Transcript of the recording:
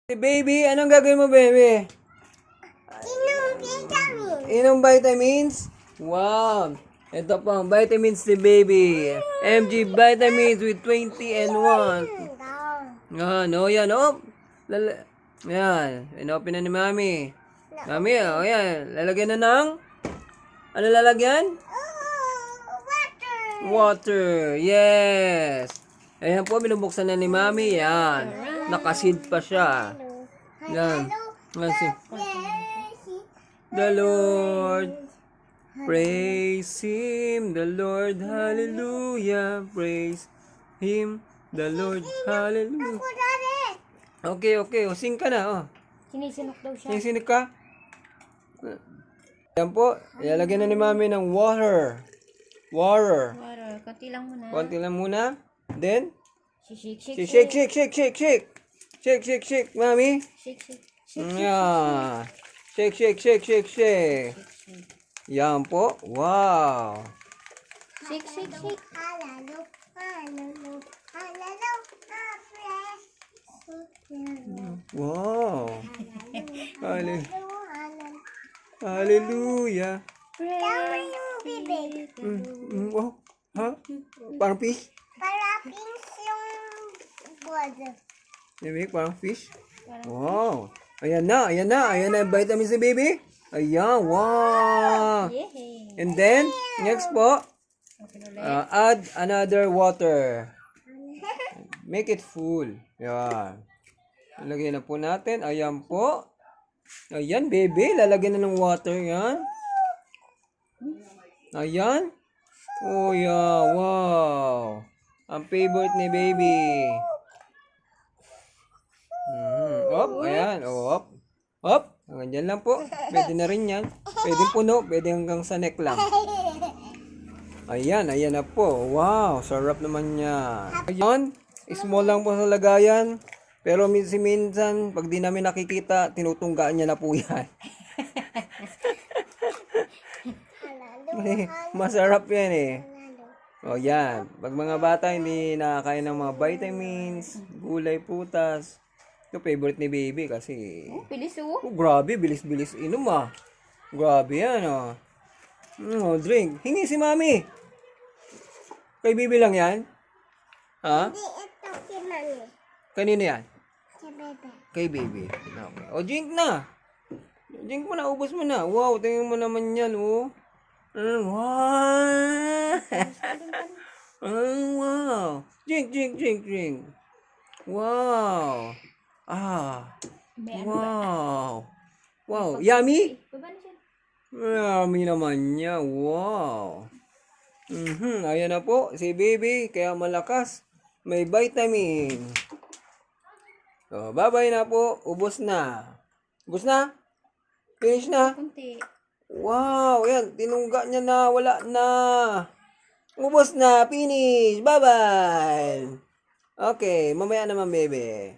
Baby, anong gagawin mo, baby? Inom vitamins? Wow! Ito po ang vitamins ni baby. MG vitamins with 20 and 1. Yan, oh. Yan, inopen na ni mami. Mami, oh, yan. Lalagyan na ng? Ano lalagyan? Water. Yes. Ayan po, binubuksan na ni mami. Yan. Nakasid pa siya. Yan. The Lord. Praise Him. The Lord. Hallelujah. Praise Him. The Lord. Hallelujah. Okay. O, sing ka na, oh. Sinisinok daw siya. Sing ka? Yan po. Ilalagyan na ni mami ng water. Water. Konti lang muna. Konti lang muna. Then, Shake. shake, mami. Shake. Yeah. Shake. Yan po. Wow. Shake. Wow. Hallelujah. Wow. Ha? Parang fish? Baby, parang fish? Wow. Ayan na yung vitamins ni baby. Ayan, wow. Yay. And then, next po, add another water. Make it full. Ayan. Lagyan na po natin. Ayan po. Ayan, baby. Lalagyan na ng water. Yan. Ayan. Oh, yeah. Wow. Ang favorite ni baby. Ayan. Op. Hanggang dyan lang po. Pwede na rin yan. Pwede puno. Pwede hanggang sa neck lang. Ayan na po. Wow. Sarap naman niya. Ayan. Small lang po sa lagayan. Pero minsan, pag di namin nakikita, tinutunggaan niya na po yan. Masarap yan eh. O yan. Pag mga bata hindi nakakain ng mga vitamins, gulay, putas, ito favorite ni baby kasi... Bilis oh. Grabe, bilis-bilis inom ah. Grabe yan oh. Drink. Hingi si mami. Kay baby lang yan? Ha? Hindi, ito si Mami. Kanino yan? Si Bebe. Kay baby. Okay. O, drink na. Drink mo na, ubos mo na. Wow, tingnan mo naman yan, oh. Wow. Wow. Drink. Wow. Wow. Yummy? Baba na siya. Yummy naman niya. Wow. Ayan na po, si baby, kaya malakas. May vitamin. So, bye-bye na po. Ubos na. Finish na? Kunti. Wow, yan. Tinungga niya na. Wala na. Ubos na. Finish. Bye-bye. Okay, mamaya naman, baby.